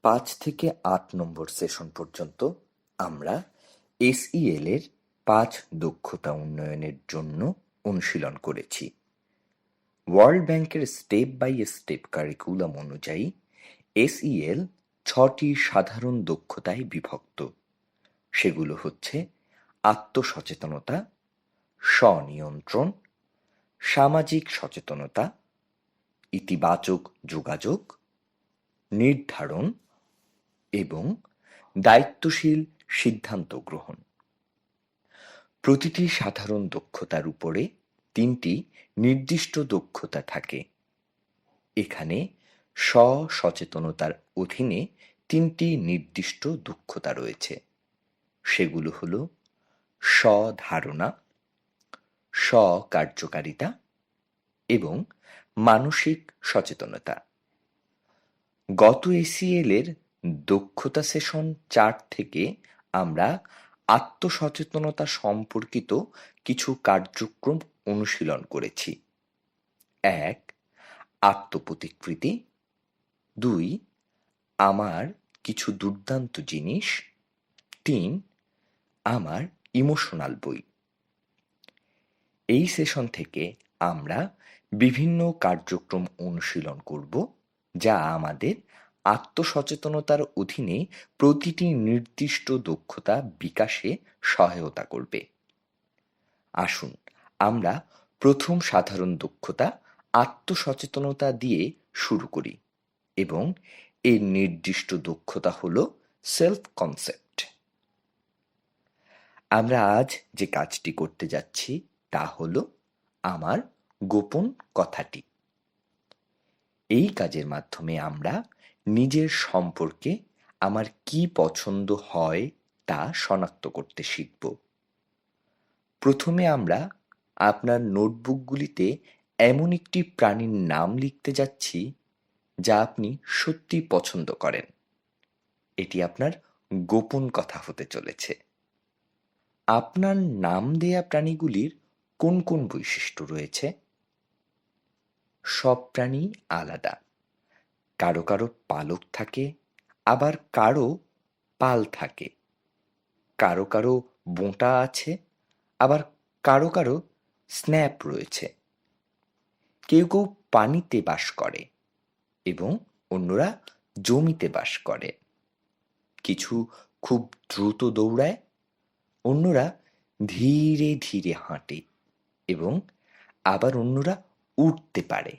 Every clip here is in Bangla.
5 থেকে 8 নম্বর সেশন পর্যন্ত আমরা এসইএল এর 5 দক্ষতা উন্নয়নের জন্য অনুশীলন করেছি। ওয়ার্ল্ড ব্যাংকের স্টেপ বাই স্টেপ কারিকুলাম অনুযায়ী এসইএল 6টি সাধারণ দক্ষতায় বিভক্ত। সেগুলো হচ্ছে আত্মসচেতনতা, স্বনিয়ন্ত্রণ, সামাজিক সচেতনতা, ইতিবাচক যোগাযোগ, নির্ধারণ এবং দায়িত্বশীল সিদ্ধান্ত গ্রহণ। প্রতিটি সাধারণ দক্ষতার উপরে 3টি নির্দিষ্ট দক্ষতা থাকে। এখানে স্ব-সচেতনতার অধীনে 3টি নির্দিষ্ট দক্ষতা রয়েছে। সেগুলো হলো স্ব-ধারণা, স্ব-কার্যকারিতা এবং মানসিক সচেতনতা। গত এসইএল এর দক্ষতা সেশন 4 থেকে আমরা আত্মসচেতনতা সম্পর্কিত কিছু কার্যক্রম অনুশীলন করেছি। 1. আত্মপ্রতিকৃতি। 2. আমার কিছু দুর্দান্ত জিনিস। 3. আমার ইমোশনাল বই। এই সেশন থেকে আমরা বিভিন্ন কার্যক্রম অনুশীলন করব, যা আমাদের আত্মসচেতনতার অধীনে প্রতিটি নির্দিষ্ট দক্ষতা বিকাশে সহায়তা করবে। আসুন আমরা প্রথম সাধারণ দক্ষতা আত্মসচেতনতা দিয়ে শুরু করি এবং এর নির্দিষ্ট দক্ষতা হলো সেলফ কনসেপ্ট। আমরা আজ যে কাজটি করতে যাচ্ছি তা হলো আমার গোপন কথাটি। এই কাজের মাধ্যমে আমরা নিজের সম্পর্কে আমার কি পছন্দ হয় তা শনাক্ত করতে শিখব। প্রথমে আমরা আপনার নোটবুকগুলিতে এমন একটি প্রাণীর নাম লিখতে যাচ্ছি যা আপনি সত্যি পছন্দ করেন। এটি আপনার গোপন কথা হতে চলেছে। আপনার নাম দেয়া প্রাণীগুলির কোন কোন বৈশিষ্ট্য রয়েছে? সব প্রাণী আলাদা। কারো কারো পালক থাকে, আবার কারো পাল থাকে। কারো কারো বোঁটা আছে, আবার কারো কারো স্ন্যাপ রয়েছে। কেউ কেউ পানিতে বাস করে এবং অন্যরা জমিতে বাস করে। কিছু খুব দ্রুত দৌড়ায়, অন্যরা ধীরে ধীরে হাঁটে এবং আবার অন্যরা উড়তে পারে।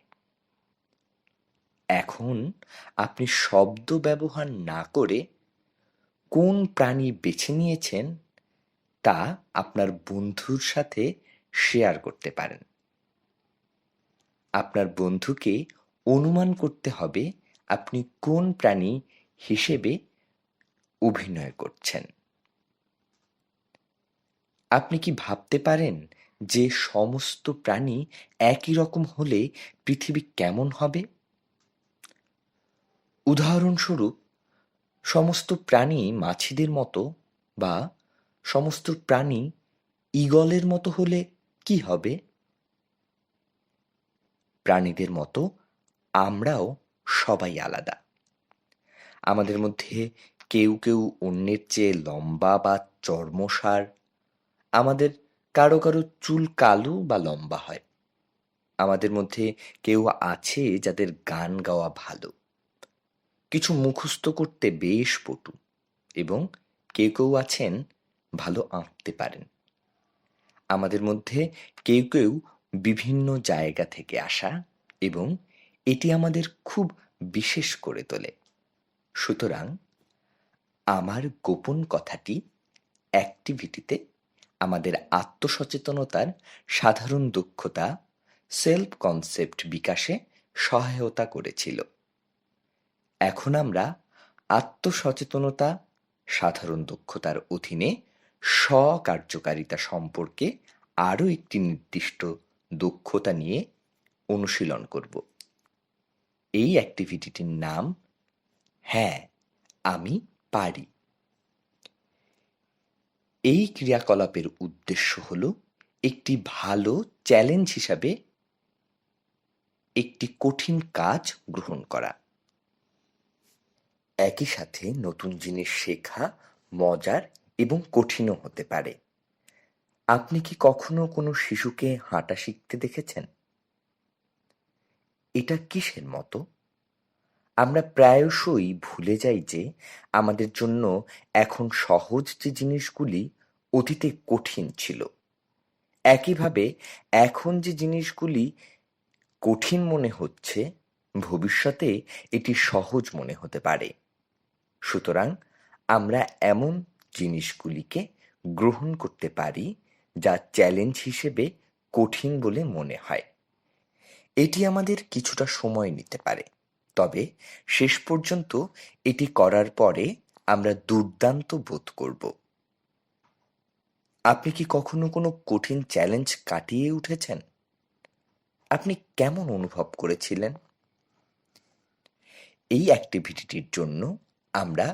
এখন আপনি শব্দ ব্যবহার না করে কোন প্রাণী বেছে নিয়েছেন তা আপনার বন্ধুর সাথে শেয়ার করতে পারেন। আপনার বন্ধুকে অনুমান করতে হবে আপনি কোন প্রাণী হিসেবে অভিনয় করছেন। আপনি কি ভাবতে পারেন যে সমস্ত প্রাণী একই রকম হলে পৃথিবী কেমন হবে? উদাহরণস্বরূপ, সমস্ত প্রাণী মাছিদের মতো বা সমস্ত প্রাণী ঈগলের মতো হলে কি হবে? প্রাণীদের মতো আমরাও সবাই আলাদা। আমাদের মধ্যে কেউ কেউ অন্যের চেয়ে লম্বা বা চর্মসার। আমাদের কারো কারো চুল কালো বা লম্বা হয়। আমাদের মধ্যে কেউ আছে যাদের গান গাওয়া ভালো, কিছু মুখস্থ করতে বেশ পটু এবং কেউ কেউ আছেন ভালো আঁকতে পারেন। আমাদের মধ্যে কেউ কেউ বিভিন্ন জায়গা থেকে আসা এবং এটি আমাদের খুব বিশেষ করে তোলে। সুতরাং আমার গোপন কথাটি অ্যাক্টিভিটিতে আমাদের আত্মসচেতনতার সাধারণ দক্ষতা সেলফ কনসেপ্ট বিকাশে সহায়তা করেছিল। এখন আমরা আত্মসচেতনতা সাধারণ দক্ষতার অধীনে স্ব-কার্যকারিতা সম্পর্কে আরও একটি নির্দিষ্ট দক্ষতা নিয়ে অনুশীলন করব। এই অ্যাক্টিভিটিটির নাম হ্যাঁ, আমি পারি। এই ক্রিয়াকলাপের উদ্দেশ্য হল একটি ভালো চ্যালেঞ্জ হিসাবে একটি কঠিন কাজ গ্রহণ করা। একই সাথে নতুন জিনিস শেখা মজার এবং কঠিনও হতে পারে। আপনি কি কখনো কোনো শিশুকে হাঁটা শিখতে দেখেছেন? এটা কিসের মতো? আমরা প্রায়শই ভুলে যাই যে আমাদের জন্য এখন সহজ যে জিনিসগুলি অতীতে কঠিন ছিল। একইভাবে এখন যে জিনিসগুলি কঠিন মনে হচ্ছে, ভবিষ্যতে এটি সহজ মনে হতে পারে। সুতরাং আমরা এমন জিনিসগুলিকে গ্রহণ করতে পারি যা চ্যালেঞ্জ হিসেবে কঠিন বলে মনে হয়। এটি আমাদের কিছুটা সময় নিতে পারে, তবে শেষ পর্যন্ত এটি করার পরে আমরা দুর্দান্ত বোধ করব। আপনি কি কখনো কোনো কঠিন চ্যালেঞ্জ কাটিয়ে উঠেছেন? আপনি কেমন অনুভব করেছিলেন? এই অ্যাক্টিভিটিটির জন্য আমরা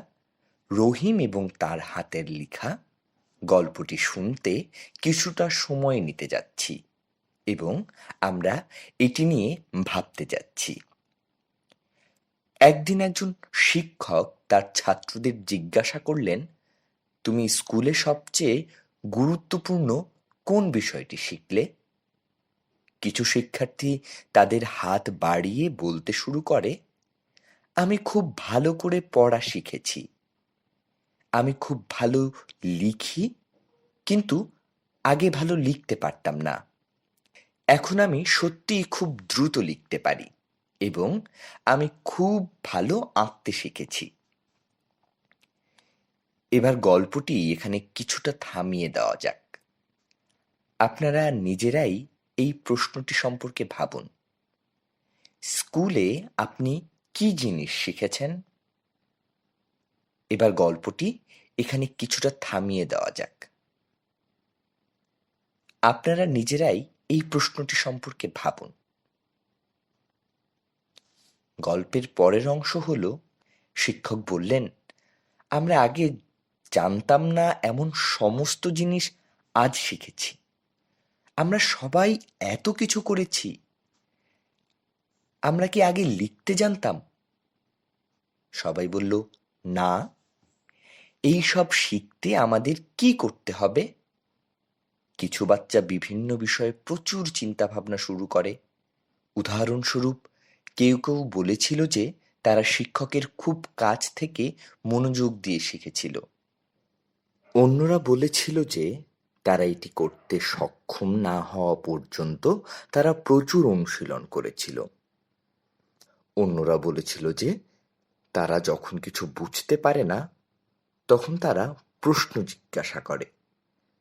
রহিম এবং তার হাতের লেখা গল্পটি শুনতে কিছুটা সময় নিতে যাচ্ছি এবং আমরা এটি নিয়ে ভাবতে যাচ্ছি। একদিন একজন শিক্ষক তার ছাত্রদের জিজ্ঞাসা করলেন, তুমি স্কুলে সবচেয়ে গুরুত্বপূর্ণ কোন বিষয়টি শিখলে? কিছু শিক্ষার্থী তাদের হাত বাড়িয়ে বলতে শুরু করে, আমি খুব ভালো করে পড়া শিখেছি। আমি খুব ভালো লিখি, কিন্তু আগে ভালো লিখতে পারতাম না। এখন আমি সত্যিই খুব দ্রুত লিখতে পারি এবং আমি খুব ভালো আঁকতে শিখেছি। এবার গল্পটি এখানে কিছুটা থামিয়ে দেওয়া যাক। আপনারা নিজেরাই এই প্রশ্নটি সম্পর্কে ভাবুন। স্কুলে আপনি কি জিনিস শিখেছেন? এবার গল্পটি এখানে কিছুটা থামিয়ে দেওয়া যাক। আপনারা নিজেরাই এই প্রশ্নটি সম্পর্কে ভাবুন। গল্পের পরের অংশ হলো, শিক্ষক বললেন, আমরা আগে জানতাম না এমন সমস্ত জিনিস আজ শিখেছি। আমরা সবাই এত কিছু করেছি। আমরা কি আগে লিখতে জানতাম? সবাই বলল, না। এই সব শিখতে আমাদের কি করতে হবে? কিছু বাচ্চা বিভিন্ন বিষয়ে প্রচুর চিন্তা ভাবনা শুরু করে। উদাহরণস্বরূপ, কেউ কেউ বলেছিল যে তারা শিক্ষকের খুব কাছ থেকে মনোযোগ দিয়ে শিখেছিল। অন্যরা বলেছিল যে তারা এটি করতে সক্ষম না হওয়া পর্যন্ত তারা প্রচুর অনুশীলন করেছিল। অন্যরা বলেছিল যে তারা যখন কিছু বুঝতে পারে না তখন তারা প্রশ্ন জিজ্ঞাসা করে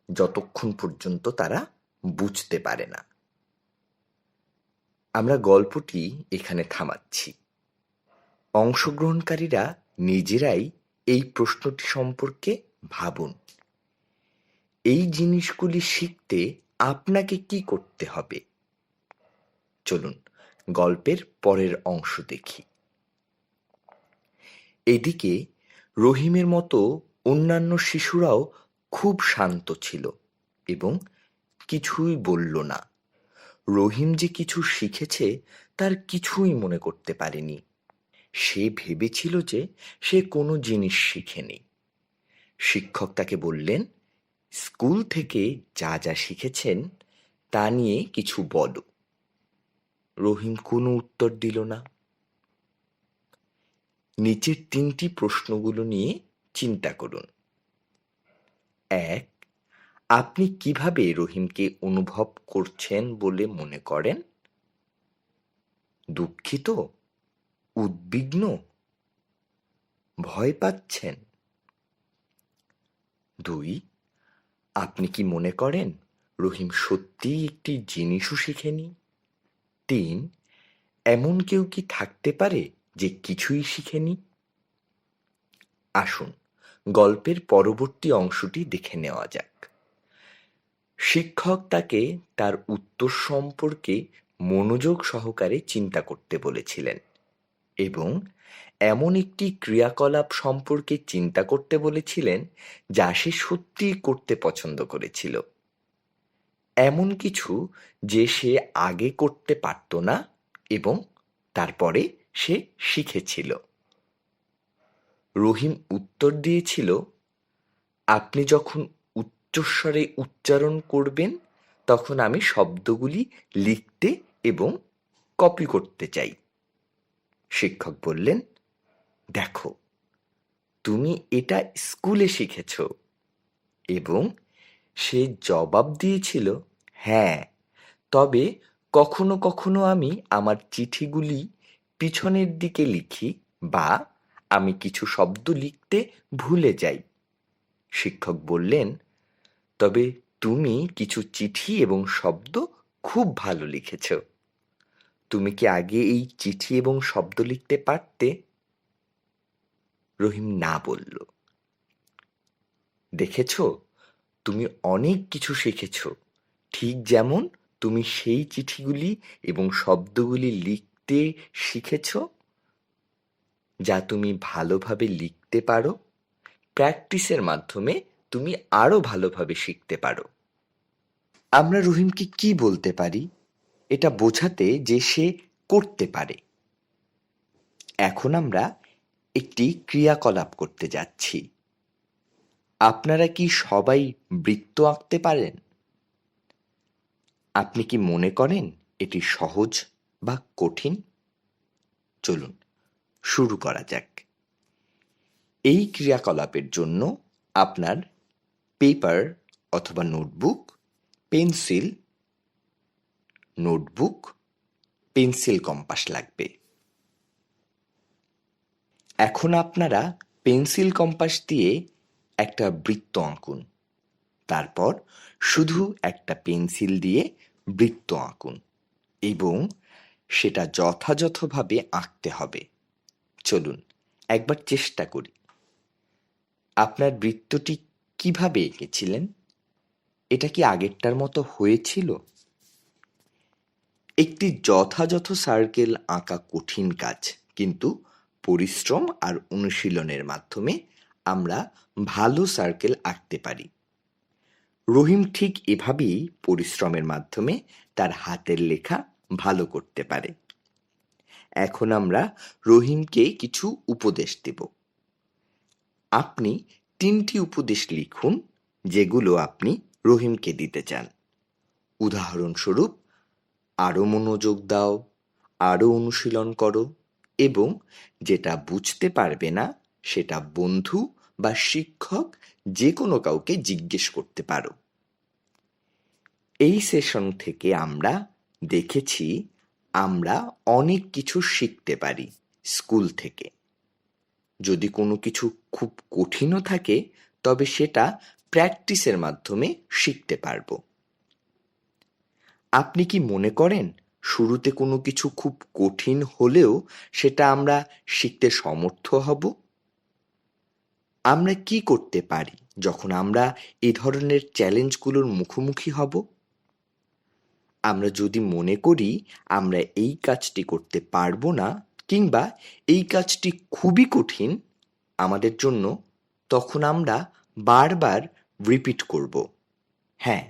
যতক্ষণ পর্যন্ত তারা বুঝতে পারে না। আমরা গল্পটি এখানে থামাচ্ছি। অংশগ্রহণকারীরা নিজেরাই এই প্রশ্নটি সম্পর্কে ভাবুন। এই জিনিসগুলি শিখতে আপনাকে কি করতে হবে? চলুন গল্পের পরের অংশ দেখি। এদিকে রহিমের মতো অন্যান্য শিশুরাও খুব শান্ত ছিল এবং কিছুই বলল না। রহিম যে কিছু শিখেছে তার কিছুই মনে করতে পারেনি। সে ভেবেছিল যে সে কোনো জিনিস শিখেনি। শিক্ষক তাকে বললেন, স্কুল থেকে যা যা শিখেছেন তা নিয়ে কিছু বলো। রহিম কোনো উত্তর দিল না। নিচের তিনটি প্রশ্নগুলো নিয়ে চিন্তা করুন। 1. আপনি কিভাবে রহিমকে অনুভব করছেন বলে মনে করেন? দুঃখিত, উদ্বিগ্ন, ভয় পাচ্ছেন? 2. আপনি কি মনে করেন রহিম সত্যিই একটি জিনিসও শিখেনি? 3. এমন কেউ কি থাকতে পারে যে কিছুই শিখেনি? আসুন গল্পের পরবর্তী অংশটি দেখে নেওয়া যাক। শিক্ষক তাকে তার উত্তর সম্পর্কে মনোযোগ সহকারে চিন্তা করতে বলেছিলেন এবং এমন একটি ক্রিয়াকলাপ সম্পর্কে চিন্তা করতে বলেছিলেন যা সে সত্যিই করতে পছন্দ করেছিল। এমন কিছু যে সে আগে করতে পারত না এবং তারপরে সে শিখেছিল। রহিম উত্তর দিয়েছিল, আপনি যখন উচ্চস্বরে উচ্চারণ করবেন তখন আমি শব্দগুলি লিখতে এবং কপি করতে চাই। শিক্ষক বললেন, দেখো, তুমি এটা স্কুলে শিখেছ। এবং সে জবাব দিয়েছিল, হ্যাঁ, তবে কখনো কখনো আমি আমার চিঠিগুলি পিছনের দিকে লিখি বা আমি কিছু শব্দ লিখতে ভুলে যাই। শিক্ষক বললেন, তবে তুমি কিছু চিঠি এবং শব্দ খুব ভালো লিখেছ। তুমি কি আগে এই চিঠি এবং শব্দ লিখতে পারতে? রহিম না বলল। দেখেছ, তুমি অনেক কিছু শিখেছ, ঠিক যেমন তুমি সেই চিঠিগুলি এবং শব্দগুলি লিখতে শিখেছ, যা তুমি ভালোভাবে লিখতে পারো। প্র্যাকটিসের মাধ্যমে তুমি আরো ভালোভাবে শিখতে পারো। আমরা রহিমকে কি বলতে পারি এটা বোঝাতে যে সে করতে পারে? এখন আমরা একটি ক্রিয়াকলাপ করতে যাচ্ছি। আপনারা কি সবাই বৃত্ত আঁকতে পারেন? আপনি কি মনে করেন এটি সহজ বা কঠিন? চলুন শুরু করা যাক। এই ক্রিয়াকলাপের জন্য আপনার পেপার অথবা notebook, pencil, notebook, pencil compass লাগবে। এখন আপনারা পেন্সিল কম্পাস দিয়ে একটা বৃত্ত আঁকুন। তারপর শুধু একটা পেন্সিল দিয়ে বৃত্ত আঁকুন এবং সেটা যথাযথভাবে আঁকতে হবে। চলুন একবার চেষ্টা করি। আপনার বৃত্তটি কিভাবে এঁকেছিলেন? এটা কি আগেরটার মতো হয়েছিল? একটি যথাযথ সার্কেল আঁকা কঠিন কাজ, কিন্তু পরিশ্রম আর অনুশীলনের মাধ্যমে আমরা ভালো সার্কেল আঁকতে পারি। রহিম ঠিক এভাবেই পরিশ্রমের মাধ্যমে তার হাতের লেখা ভালো করতে পারে। এখন আমরা রহিমকে কিছু উপদেশ দেব। আপনি 3টি উপদেশ লিখুন যেগুলো আপনি রহিমকে দিতে চান। উদাহরণস্বরূপ, আরো মনোযোগ দাও, আরো অনুশীলন করো এবং যেটা বুঝতে পারবে না সেটা বন্ধু বা শিক্ষক যে কোনো কাউকে জিজ্ঞেস করতে পারো। এই সেশন থেকে আমরা দেখেছি আমরা অনেক কিছু শিখতে পারি স্কুল থেকে। যদি কোনো কিছু খুব কঠিনও থাকে তবে সেটা প্র্যাকটিসের মাধ্যমে শিখতে পারবো। আপনি কি মনে করেন শুরুতে কোনো কিছু খুব কঠিন হলেও সেটা আমরা শিখতে সমর্থ হব? আমরা কি করতে পারি যখন আমরা এই ধরনের চ্যালেঞ্জগুলোর মুখোমুখি হব? আমরা যদি মনে করি আমরা এই কাজটি করতে পারবো না কিংবা এই কাজটি খুবই কঠিন আমাদের জন্য, তখন আমরা বারবার রিপিট করব, হ্যাঁ,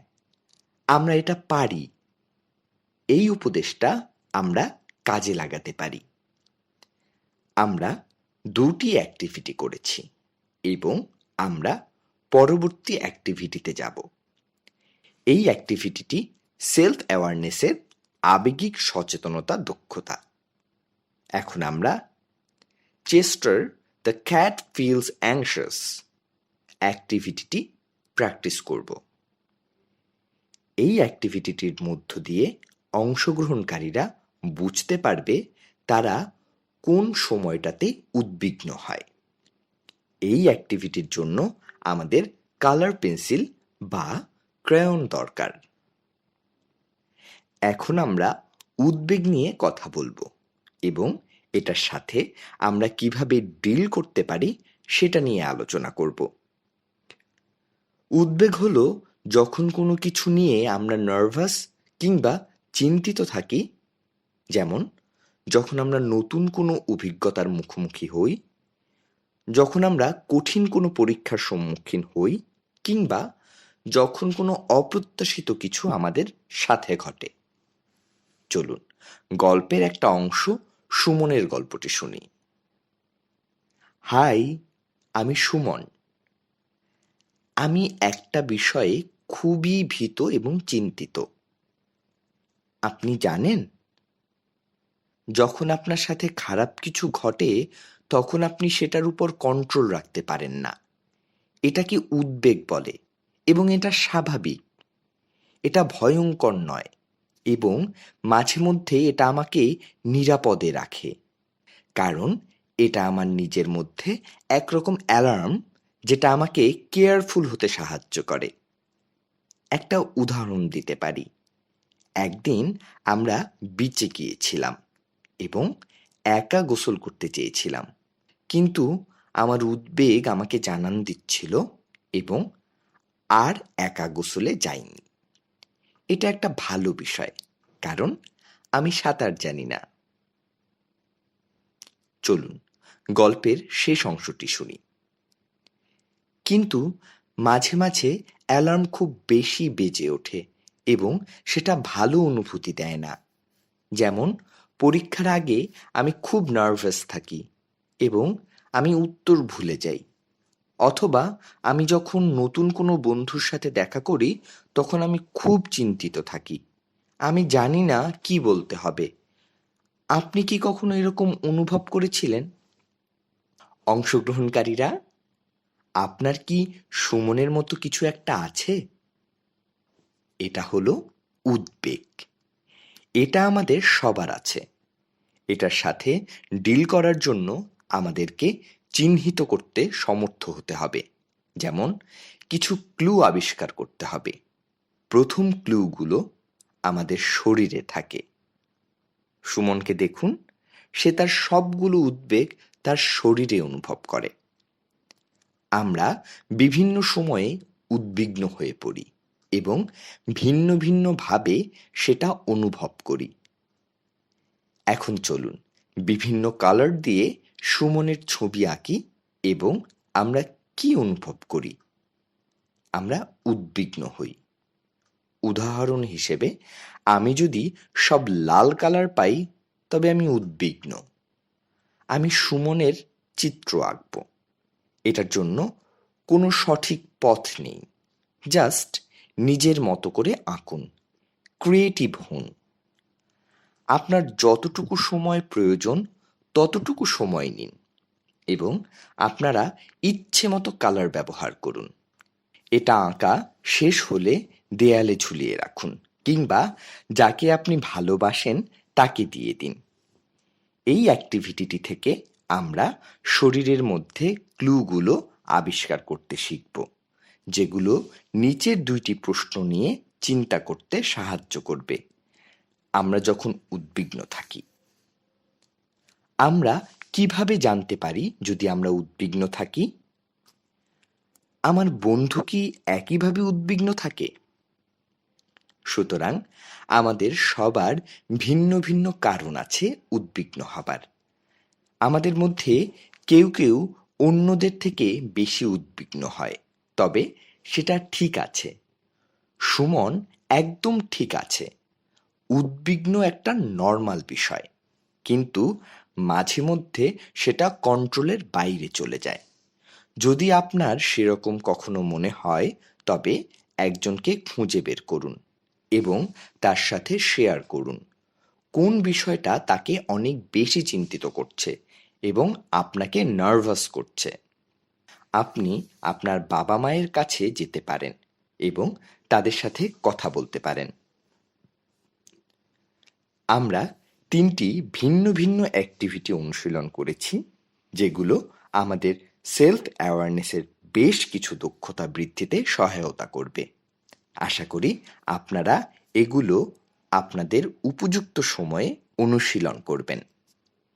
আমরা এটা পারি। এই উপদেশটা আমরা কাজে লাগাতে পারি। আমরা 2টি অ্যাক্টিভিটি করেছি এবং আমরা পরবর্তী অ্যাক্টিভিটিতে যাব। এই অ্যাক্টিভিটিটি সেলফ অ্যাওয়ারনেসের আবেগিক সচেতনতা দক্ষতা। এখন আমরা Chester the cat feels anxious অ্যাক্টিভিটিটি প্র্যাকটিস করব। এই অ্যাক্টিভিটিটির মধ্য দিয়ে অংশগ্রহণকারীরা বুঝতে পারবে তারা কোন সময়টাতে উদ্বিগ্ন হয়। এই অ্যাক্টিভিটির জন্য আমাদের কালার পেন্সিল বা ক্রেয়ন দরকার। এখন আমরা উদ্বেগ নিয়ে কথা বলবো এবং এটার সাথে আমরা কিভাবে ডিল করতে পারি সেটা নিয়ে আলোচনা করব। উদ্বেগ হলো যখন কোনো কিছু নিয়ে আমরা নার্ভাস কিংবা চিন্তিত থাকি, যেমন যখন আমরা নতুন কোনো অভিজ্ঞতার মুখোমুখি হই, যখন আমরা কঠিন কোনো পরীক্ষার সম্মুখীন হই কিংবা যখন কোনো অপ্রত্যাশিত কিছু আমাদের সাথে ঘটে। চলুন গল্পের একটা অংশ সুমনের গল্পটি শুনি। হাই, আমি সুমন। আমি একটা বিষয়ে খুবই ভীত এবং চিন্তিত। আপনি জানেন, যখন আপনার সাথে খারাপ কিছু ঘটে তখন আপনি সেটার উপর কন্ট্রোল রাখতে পারেন না। এটাকে উদ্বেগ বলে এবং এটা স্বাভাবিক। এটা ভয়ঙ্কর নয় এবং মাঝে মধ্যে এটা আমাকে নিরাপদে রাখে, কারণ এটা আমার নিজের মধ্যে একরকম অ্যালার্ম যেটা আমাকে কেয়ারফুল হতে সাহায্য করে। একটা উদাহরণ দিতে পারি। একদিন আমরা বিচে গিয়েছিলাম এবং একা গোসল করতে চেয়েছিলাম, কিন্তু আমার উদ্বেগ আমাকে জানান দিচ্ছিল এবং আর একা গোসলে যাইনি। এটা একটা ভালো বিষয়, কারণ আমি সাঁতার জানি না। চলুন গল্পের শেষ অংশটি শুনি। কিন্তু মাঝে মাঝে অ্যালার্ম খুব বেশি বেজে ওঠে এবং সেটা ভালো অনুভূতি দেয় না। যেমন পরীক্ষার আগে আমি খুব নার্ভাস থাকি এবং আমি উত্তর ভুলে যাই, অথবা আমি যখন নতুন কোনো বন্ধুর সাথে দেখা করি তখন আমি খুব চিন্তিত থাকি। আমি জানি না কি বলতে হবে। আপনি কি কখনো এরকম অনুভব করেছিলেন? অংশগ্রহণকারীরা, আপনার কি সুমনের মতো কিছু একটা আছে? এটা হলো উদ্বেগ। এটা আমাদের সবার আছে। এটার সাথে ডিল করার জন্য আমাদেরকে চিহ্নিত করতে সমর্থ হতে হবে। যেমন কিছু ক্লু আবিষ্কার করতে হবে। প্রথম ক্লুগুলো আমাদের শরীরে থাকে। সুমনকে দেখুন, সে তার সবগুলো উদ্বেগ তার শরীরে অনুভব করে। আমরা বিভিন্ন সময়ে উদ্বিগ্ন হয়ে পড়ি এবং ভিন্ন ভিন্ন ভাবে সেটা অনুভব করি। এখন চলুন বিভিন্ন কালার দিয়ে সুমনের ছবি আঁকি এবং আমরা কি অনুভব করি? আমরা উদ্বিগ্ন হই। উদাহরণ হিসেবে, আমি যদি সব লাল কালার পাই তবে আমি উদ্বিগ্ন। আমি সুমনের চিত্র আঁকব। এটার জন্য কোনো সঠিক পথ নেই। জাস্ট নিজের মতো করে আঁকুন, ক্রিয়েটিভ হন। আপনার যতটুকু সময় প্রয়োজন ততটুকু সময় নিন এবং আপনারা ইচ্ছে মতো কালার ব্যবহার করুন। এটা আঁকা শেষ হলে দেয়ালে ঝুলিয়ে রাখুন কিংবা যাকে আপনি ভালোবাসেন তাকে দিয়ে দিন। এই অ্যাক্টিভিটিটি থেকে আমরা শরীরের মধ্যে ক্লুগুলো আবিষ্কার করতে শিখব, যেগুলো নিচের দুইটি প্রশ্ন নিয়ে চিন্তা করতে সাহায্য করবে আমরা যখন উদ্বিগ্ন থাকি। আমরা কিভাবে জানতে পারি যদি আমরা উদ্বিগ্ন থাকি? আমার বন্ধু কি একইভাবে উদ্বিগ্ন থাকে? সুতরাং আমাদের সবার ভিন্ন ভিন্ন কারণ আছে উদ্বিগ্ন হবার। আমাদের মধ্যে কেউ কেউ অন্যদের থেকে বেশি উদ্বিগ্ন হয়, তবে সেটা ঠিক আছে। সুমন একদম ঠিক আছে। উদ্বিগ্ন একটা নর্মাল বিষয়, কিন্তু মাঝে মধ্যে সেটা কন্ট্রোলের বাইরে চলে যায়। যদি আপনার সেরকম কখনো মনে হয় তবে একজনকে খুঁজে বের করুন এবং তার সাথে শেয়ার করুন কোন বিষয়টা তাকে অনেক বেশি চিন্তিত করছে এবং আপনাকে নার্ভাস করছে। আপনি আপনার বাবা মায়ের কাছে যেতে পারেন এবং তাদের সাথে কথা বলতে পারেন। আমরা 3টি ভিন্ন ভিন্ন অ্যাক্টিভিটি অনুশীলন করেছি, যেগুলো আমাদের সেলফ অ্যাওয়ারনেসের বেশ কিছু দক্ষতা বৃদ্ধিতে সহায়তা করবে। আশা করি আপনারা এগুলো আপনাদের উপযুক্ত সময়ে অনুশীলন করবেন।